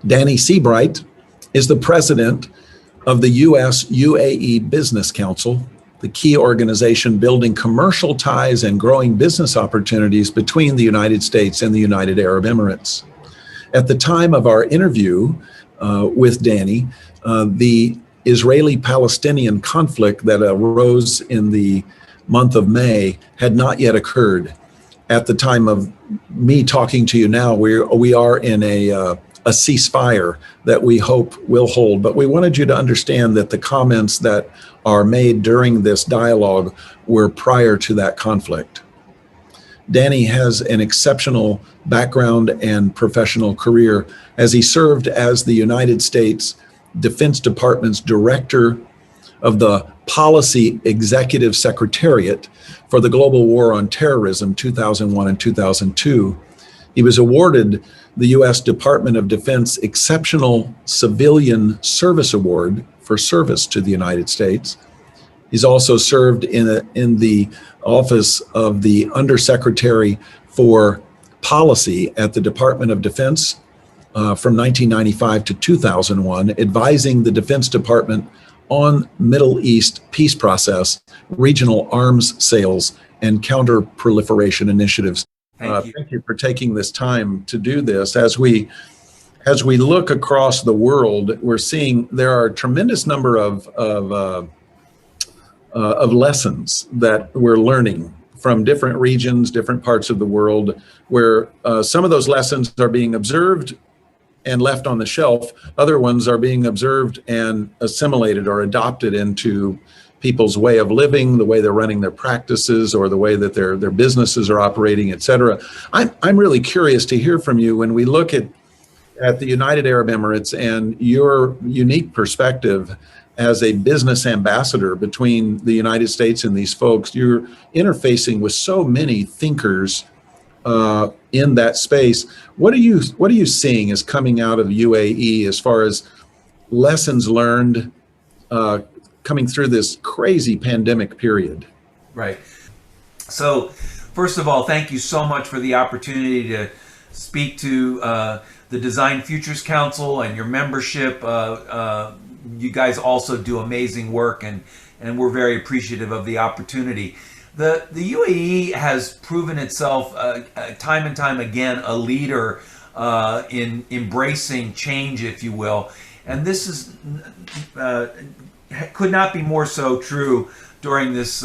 Danny Sebright is the president of the US-U.AE Business Council, the key organization building commercial ties and growing business opportunities between the United States and the United Arab Emirates. At the time of our interview with Danny, the Israeli-Palestinian conflict that arose in the month of May had not yet occurred. At the time of me talking to you now, we are in a ceasefire that we hope will hold. But we wanted you to understand that the comments that are made during this dialogue were prior to that conflict. Danny has an exceptional background and professional career as he served as the United States Defense Department's director of the Policy Executive Secretariat for the Global War on Terrorism 2001 and 2002. He was awarded the U.S. Department of Defense Exceptional Civilian Service Award for service to the United States. He's also served in the office of the Undersecretary for Policy at the Department of Defense from 1995 to 2001, advising the Defense Department on Middle East peace process, regional arms sales, and counter-proliferation initiatives. Thank you for taking this time to do this. As we look across the world, we're seeing there are a tremendous number of lessons that we're learning from different regions, different parts of the world, where some of those lessons are being observed and left on the shelf. Other ones are being observed and assimilated or adopted into people's way of living, the way they're running their practices, or the way that their businesses are operating, et cetera. I'm really curious to hear from you when we look at the United Arab Emirates and your unique perspective as a business ambassador between the United States and these folks. You're interfacing with so many thinkers in that space. What are you seeing as coming out of UAE as far as lessons learned coming through this crazy pandemic period? Right. So, first of all, thank you so much for the opportunity to speak to the Design Futures Council and your membership. You guys also do amazing work, and we're very appreciative of the opportunity. The UAE has proven itself time and time again a leader in embracing change, if you will. And this is could not be more so true during this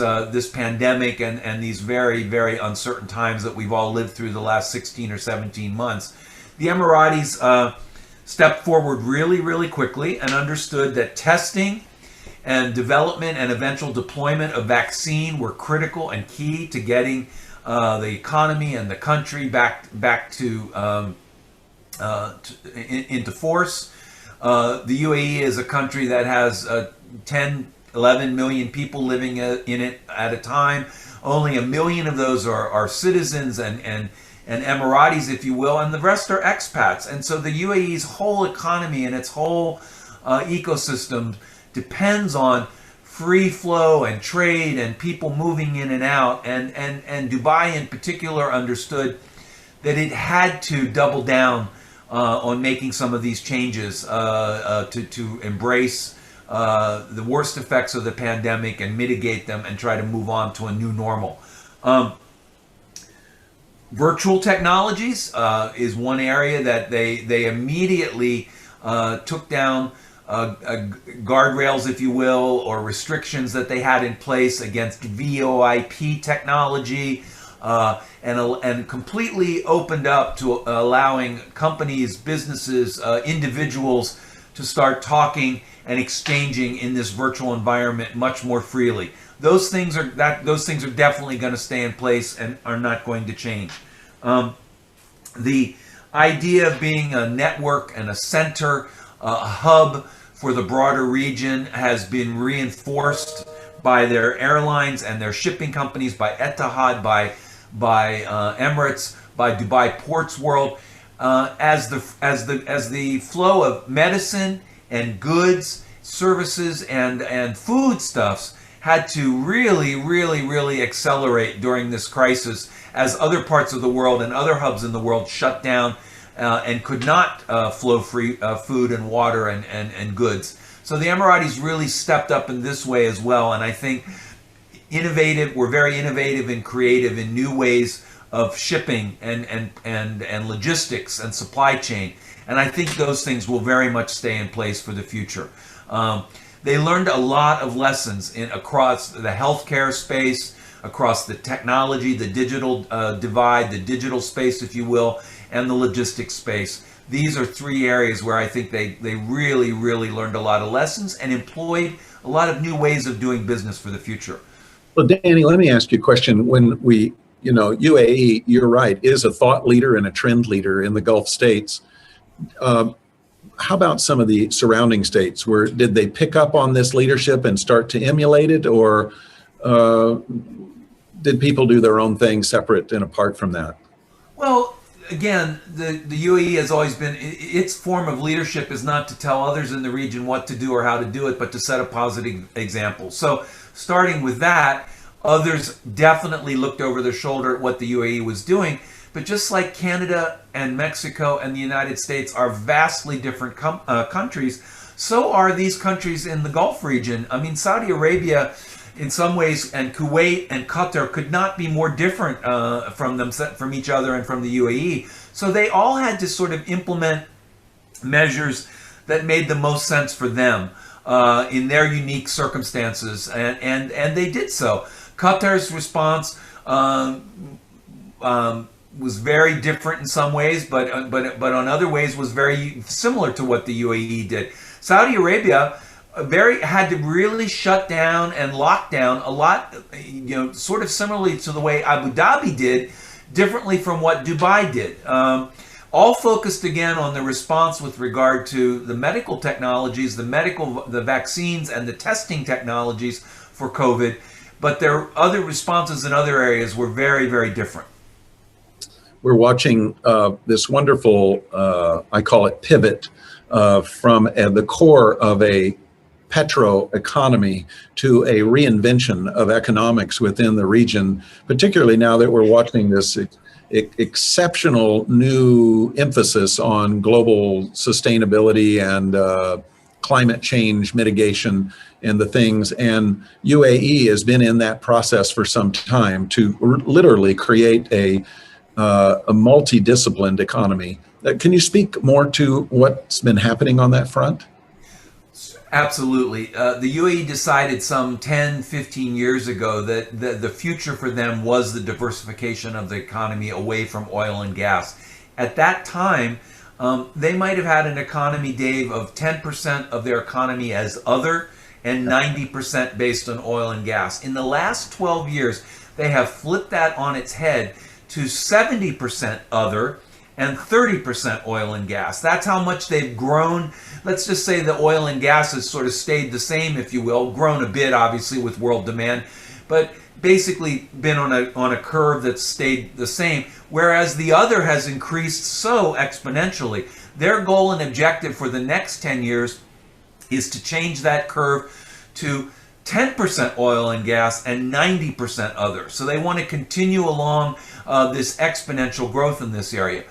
pandemic and these very, very uncertain times that we've all lived through the last 16 or 17 months. The Emiratis stepped forward really, really quickly and understood that testing and development and eventual deployment of vaccine were critical and key to getting the economy and the country back to into force. The UAE is a country that has 10, 11 million people living in it at a time. Only 1 million of those are citizens and Emiratis, if you will, and the rest are expats. And so the UAE's whole economy and its whole ecosystem depends on free flow and trade and people moving in and out. And Dubai in particular understood that it had to double down on making some of these changes to embrace the worst effects of the pandemic and mitigate them and try to move on to a new normal. Virtual technologies is one area that they immediately took down guardrails, if you will, or restrictions that they had in place against VoIP technology, and completely opened up to allowing companies, businesses, individuals to start talking and exchanging in this virtual environment much more freely. Those things are definitely going to stay in place and are not going to change. The idea of being a network and a center, a hub for the broader region has been reinforced by their airlines and their shipping companies, by Etihad, by Emirates, by Dubai Ports World, as the flow of medicine and goods, services, and foodstuffs had to really accelerate during this crisis as other parts of the world and other hubs in the world shut down and could not flow free food and water and goods. So the Emiratis really stepped up in this way as well, and I think we're very innovative and creative in new ways of shipping and logistics and supply chain. And I think those things will very much stay in place for the future. They learned a lot of lessons across the healthcare space, across the technology, the digital divide, the digital space, if you will, and the logistics space. These are three areas where I think they really, really learned a lot of lessons and employed a lot of new ways of doing business for the future. Well, Danny, let me ask you a question. When UAE, you're right, is a thought leader and a trend leader in the Gulf states. How about some of the surrounding states? Did they pick up on this leadership and start to emulate it, or did people do their own thing separate and apart from that? Well, again, the UAE has always been, its form of leadership is not to tell others in the region what to do or how to do it, but to set a positive example. So starting with that, others definitely looked over their shoulder at what the UAE was doing. But just like Canada and Mexico and the United States are vastly different countries, so are these countries in the Gulf region. I mean, Saudi Arabia, in some ways, and Kuwait and Qatar could not be more different from each other and from the UAE. So they all had to sort of implement measures that made the most sense for them in their unique circumstances, and they did so. Qatar's response was very different in some ways, but on other ways was very similar to what the UAE did. Saudi Arabia had to really shut down and lock down a lot, sort of similarly to the way Abu Dhabi did, differently from what Dubai did. All focused again on the response with regard to the medical technologies, the vaccines, and the testing technologies for COVID. But their other responses in other areas were very, very different. We're watching this wonderful, I call it pivot, from the core of a petro economy to a reinvention of economics within the region, particularly now that we're watching this exceptional new emphasis on global sustainability and climate change mitigation and the things. And UAE has been in that process for some time to literally create a multidisciplined economy. Can you speak more to what's been happening on that front? Absolutely. The UAE decided some 10, 15 years ago that the future for them was the diversification of the economy away from oil and gas. At that time, they might have had an economy, Dave, of 10% of their economy as other and 90% based on oil and gas. In the last 12 years, they have flipped that on its head to 70% other and 30% oil and gas. That's how much they've grown. Let's just say the oil and gas has sort of stayed the same, if you will, grown a bit, obviously, with world demand, but basically been on a curve that's stayed the same, whereas the other has increased so exponentially. Their goal and objective for the next 10 years is to change that curve to 10% oil and gas and 90% other. So they want to continue along this exponential growth in this area.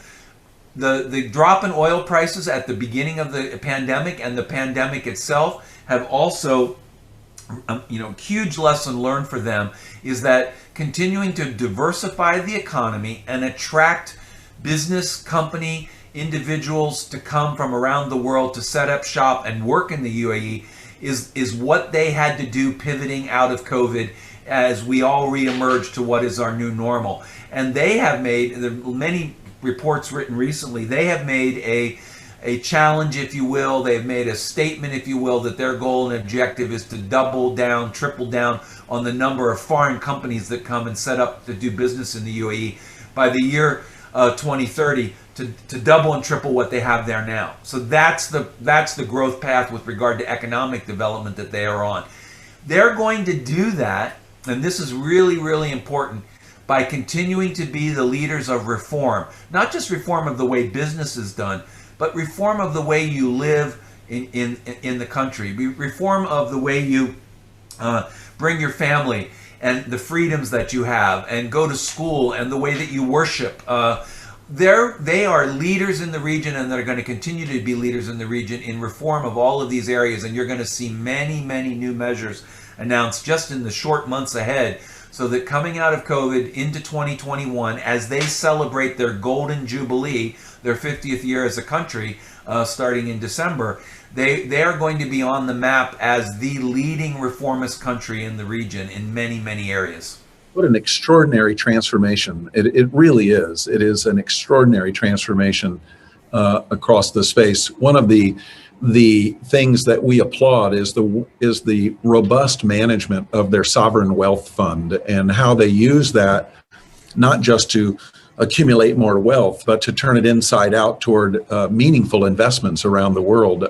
The drop in oil prices at the beginning of the pandemic and the pandemic itself have also, huge lesson learned for them is that continuing to diversify the economy and attract business, company, individuals to come from around the world to set up shop and work in the UAE is what they had to do pivoting out of COVID as we all reemerge to what is our new normal. And they have made, many reports written recently, they have made a challenge, if you will, they've made a statement, if you will, that their goal and objective is to double down, triple down on the number of foreign companies that come and set up to do business in the UAE by the year 2030 to double and triple what they have there now. So that's the growth path with regard to economic development that they are on. They're going to do that, and this is really, really important, by continuing to be the leaders of reform. Not just reform of the way business is done, but reform of the way you live in the country. Reform of the way you bring your family and the freedoms that you have and go to school and the way that you worship. they are leaders in the region, and they're going to continue to be leaders in the region in reform of all of these areas. And you're going to see many, many new measures announced just in the short months ahead, so that coming out of COVID into 2021, as they celebrate their golden jubilee, their 50th year as a country, starting in December, they are going to be on the map as the leading reformist country in the region in many, many areas. What an extraordinary transformation. It really is. It is an extraordinary transformation across the space. One of the things that we applaud is the robust management of their sovereign wealth fund, and how they use that not just to accumulate more wealth, but to turn it inside out toward meaningful investments around the world.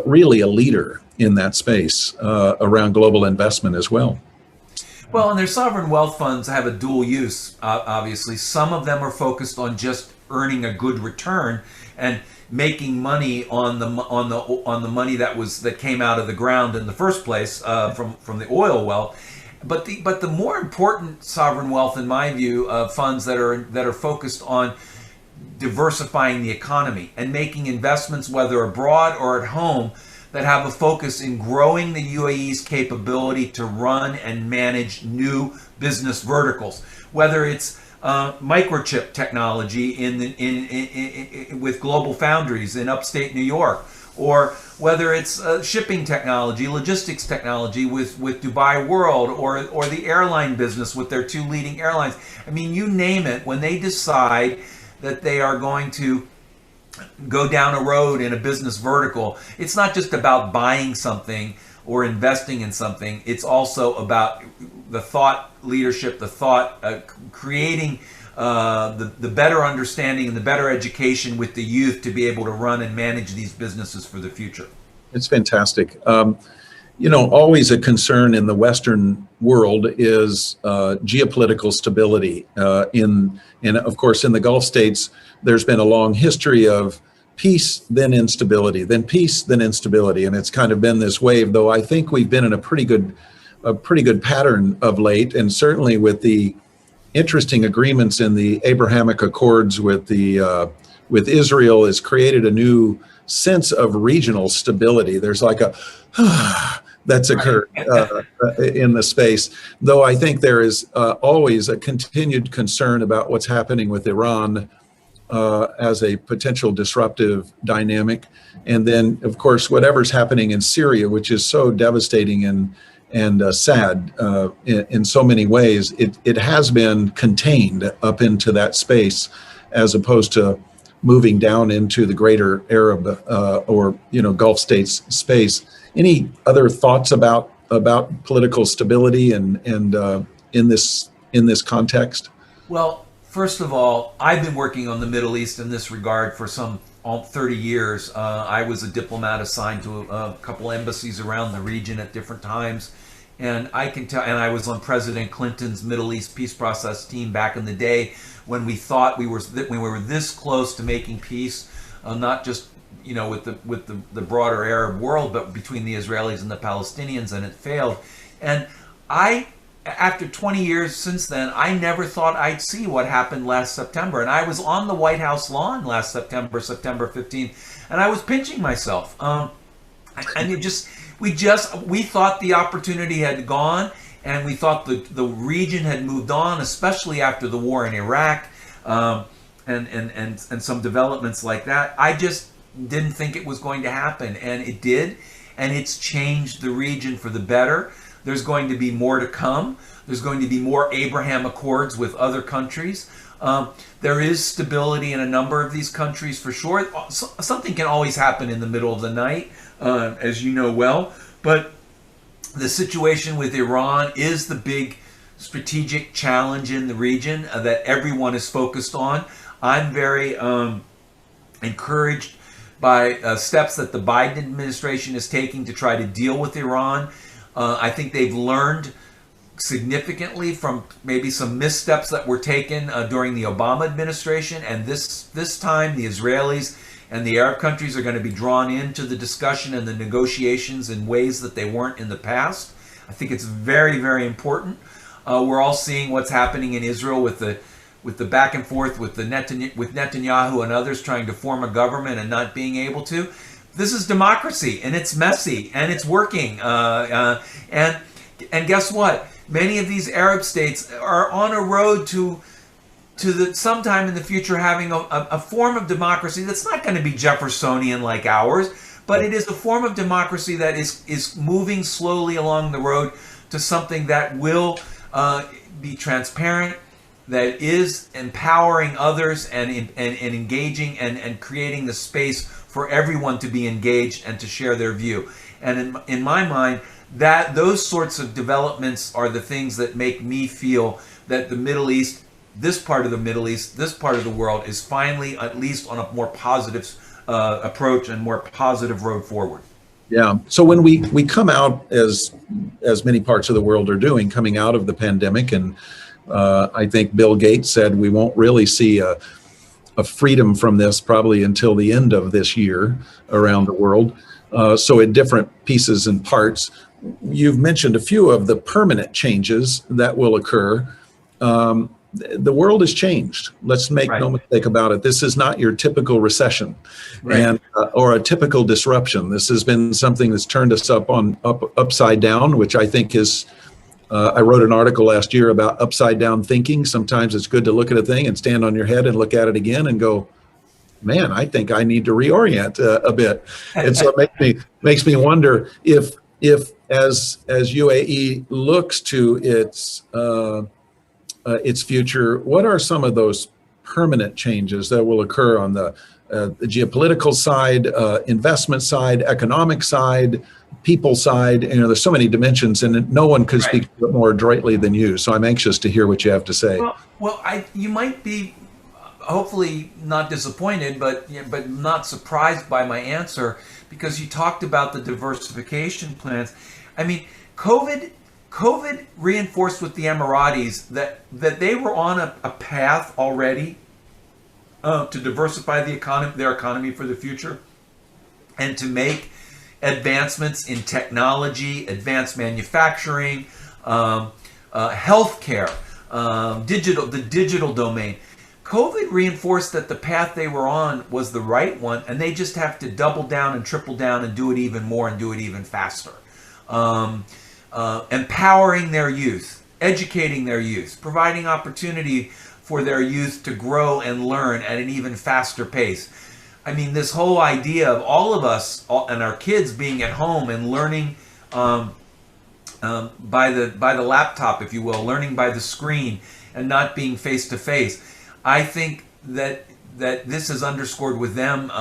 Really a leader in that space around global investment as well. Well, and their sovereign wealth funds have a dual use, obviously. Some of them are focused on just earning a good return and making money on the money that came out of the ground in the first place from the oil well. But the more important sovereign wealth, in my view, funds that are focused on diversifying the economy and making investments, whether abroad or at home, that have a focus in growing the UAE's capability to run and manage new business verticals, whether it's microchip technology with global foundries in upstate New York, or whether it's shipping technology, logistics technology with Dubai World, or the airline business with their two leading airlines. I mean, you name it, when they decide that they are going to go down a road in a business vertical, it's not just about buying something or investing in something. It's also about the thought leadership, the thought creating the better understanding and the better education with the youth to be able to run and manage these businesses for the future. It's fantastic. Always a concern in the Western world is geopolitical stability. And of course, in the Gulf states, there's been a long history of peace, then instability, then peace, then instability, and it's kind of been this wave. Though I think we've been in a pretty good pattern of late, and certainly with the interesting agreements in the Abrahamic Accords with Israel, has created a new sense of regional stability. There's like a that's occurred in the space. Though I think there is always a continued concern about what's happening with Iran as a potential disruptive dynamic. And then, of course, whatever's happening in Syria, which is so devastating and sad in so many ways, it has been contained up into that space, as opposed to moving down into the greater Arab or Gulf states space. Any other thoughts about political stability and in this context? Well, first of all, I've been working on the Middle East in this regard for some 30 years. I was a diplomat assigned to a couple embassies around the region at different times. And I can tell, and I was on President Clinton's Middle East peace process team back in the day when we thought we were this close to making peace, not just with the broader Arab world, but between the Israelis and the Palestinians, and it failed. And after 20 years since then, I never thought I'd see what happened last September. And I was on the White House lawn last September 15th, and I was pinching myself. We thought the opportunity had gone, and we thought the region had moved on, especially after the war in Iraq, and some developments like that. I just didn't think it was going to happen, and it did, and it's changed the region for the better. There's going to be more to come. There's going to be more Abraham Accords with other countries. There is stability in a number of these countries for sure. Something can always happen in the middle of the night, as you know well. But the situation with Iran is the big strategic challenge in the region that everyone is focused on. I'm very encouraged by steps that the Biden administration is taking to try to deal with Iran. I think they've learned significantly from maybe some missteps that were taken during the Obama administration, and this time the Israelis and the Arab countries are going to be drawn into the discussion and the negotiations in ways that they weren't in the past. I think it's very, very important. We're all seeing what's happening in Israel with with the back and forth with with Netanyahu and others trying to form a government and not being able to. This is democracy, and it's messy, and it's working. And guess what? Many of these Arab states are on a road to sometime in the future having a form of democracy that's not going to be Jeffersonian like ours, but it is a form of democracy that is moving slowly along the road to something that will be transparent, that is empowering others and engaging and creating the space for everyone to be engaged and to share their view. And in my mind, that those sorts of developments are the things that make me feel that the Middle East, this part of the Middle East, this part of the world is finally at least on a more positive approach and more positive road forward. Yeah. So when we come out, as many parts of the world are doing, coming out of the pandemic, and I think Bill Gates said we won't really see a freedom from this probably until the end of this year around the world. So in different pieces and parts, you've mentioned a few of the permanent changes that will occur. The world has changed. Let's make no mistake about it. This is not your typical recession, and or a typical disruption. This has been something that's turned us upside down, which I think is. I wrote an article last year about upside down thinking. Sometimes it's good to look at a thing and stand on your head and look at it again and go, man, I think I need to reorient a bit. And so it makes me wonder if as UAE looks to its future, what are some of those permanent changes that will occur on the geopolitical side, investment side, economic side, people side? There's so many dimensions, and no one could speak to it more adroitly than you. So I'm anxious to hear what you have to say. Well, you might be hopefully not disappointed, but not surprised by my answer, because you talked about the diversification plans. I mean, COVID reinforced with the Emiratis that they were on a path already to diversify their economy for the future, and to make advancements in technology, advanced manufacturing, healthcare, the digital domain. COVID reinforced that the path they were on was the right one, and they just have to double down and triple down and do it even more and do it even faster. Empowering their youth, educating their youth, providing opportunity for their youth to grow and learn at an even faster pace. I mean, this whole idea of all of us and our kids being at home and learning by the laptop, if you will, learning by the screen and not being face to face. I think that this is underscored with them,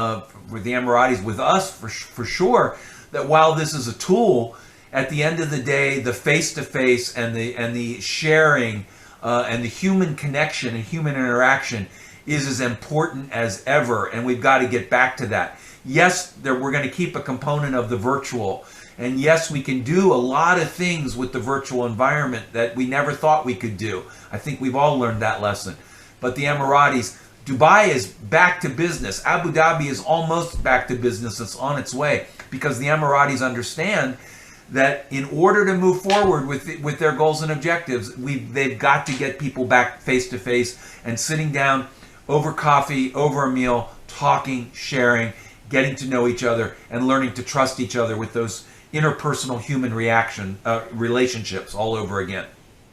with the Emiratis, with us for sure, that while this is a tool, at the end of the day, the face-to-face and the sharing and the human connection and human interaction is as important as ever, and we've got to get back to that. Yes, we're going to keep a component of the virtual, and yes, we can do a lot of things with the virtual environment that we never thought we could do. I think we've all learned that lesson. But the Emiratis, Dubai is back to business. Abu Dhabi is almost back to business. It's on its way, because the Emiratis understand that in order to move forward with their goals and objectives, they've got to get people back face to face and sitting down over coffee, over a meal, talking, sharing, getting to know each other, and learning to trust each other with those interpersonal human relationships all over again.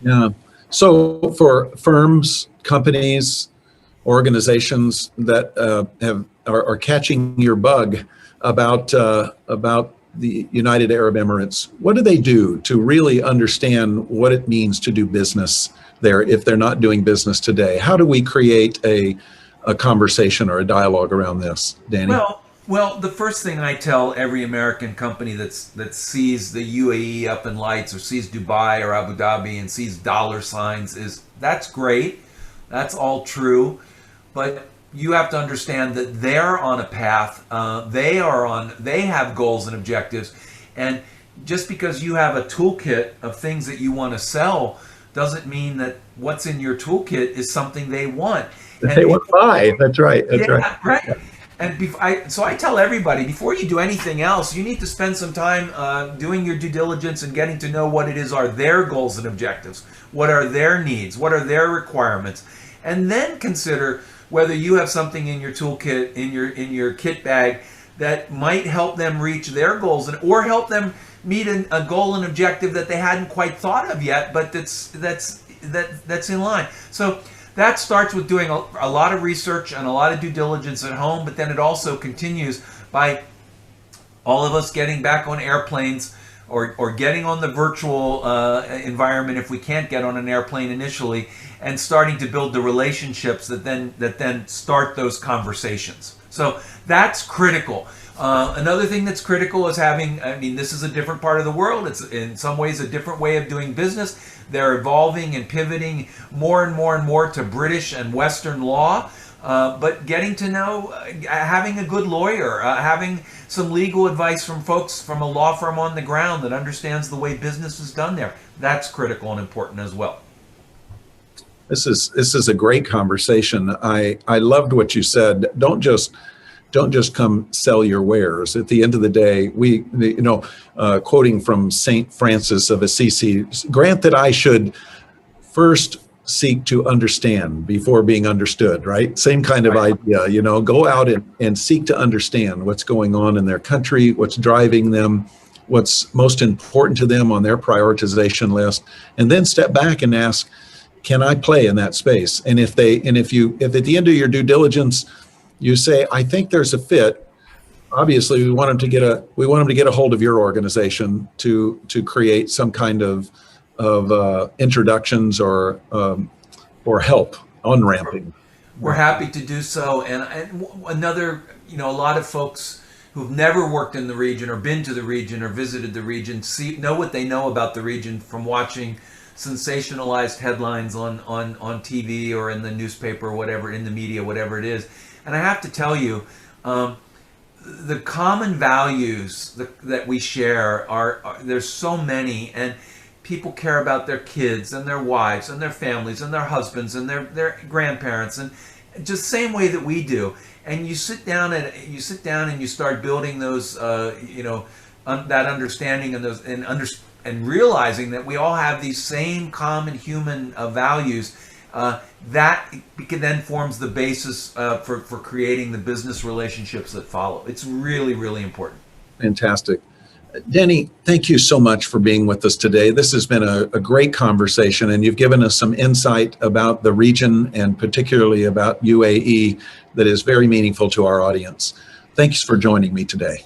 Yeah. So for firms, companies, organizations that are catching your bug about the United Arab Emirates, what do they do to really understand what it means to do business there if they're not doing business today? How do we create a conversation or a dialogue around this, Danny? Well, the first thing I tell every American company that sees the UAE up in lights, or sees Dubai or Abu Dhabi and sees dollar signs, is that's great. That's all true. But you have to understand that they're on a path. They have goals and objectives. And just because you have a toolkit of things that you want to sell doesn't mean that what's in your toolkit is something they want. They want to buy. That's right. That's right. Yeah. And so I tell everybody, before you do anything else, you need to spend some time doing your due diligence and getting to know what it is are their goals and objectives. What are their needs? What are their requirements? and then consider whether you have something in your toolkit, in your kit bag, that might help them reach their goals, or help them meet a goal and objective that they hadn't quite thought of yet, but that's in line. So that starts with doing a lot of research and a lot of due diligence at home, but then it also continues by all of us getting back on airplanes, or getting on the virtual environment if we can't get on an airplane initially, and starting to build the relationships that then start those conversations. So that's critical. Another thing that's critical is this is a different part of the world. It's in some ways a different way of doing business. They're evolving and pivoting more and more and more to British and Western law. But getting to know, having a good lawyer, having some legal advice from folks from a law firm on the ground that understands the way business is done there, that's critical and important as well. This is a great conversation. I loved what you said. Don't just come sell your wares. At the end of the day, quoting from Saint Francis of Assisi, grant that I should first seek to understand before being understood, right? Same kind of idea, go out and seek to understand what's going on in their country, what's driving them, what's most important to them on their prioritization list, and then step back and ask, can I play in that space? And if at the end of your due diligence, you say, I think there's a fit, obviously we want them to get a hold of your organization to create some kind of introductions or help on ramping. We're happy to do so. And another, a lot of folks who've never worked in the region or been to the region or visited the region know what they know about the region from watching sensationalized headlines on TV or in the newspaper or whatever, in the media, whatever it is. And I have to tell you, the common values that we share there's so many, and people care about their kids and their wives and their families and their husbands and their grandparents, and just same way that we do. And you sit down and you start building those, that understanding and realizing that we all have these same common human values. That then forms the basis for creating the business relationships that follow. It's really, really important. Fantastic. Danny, thank you so much for being with us today. This has been a great conversation, and you've given us some insight about the region and particularly about UAE that is very meaningful to our audience. Thanks for joining me today.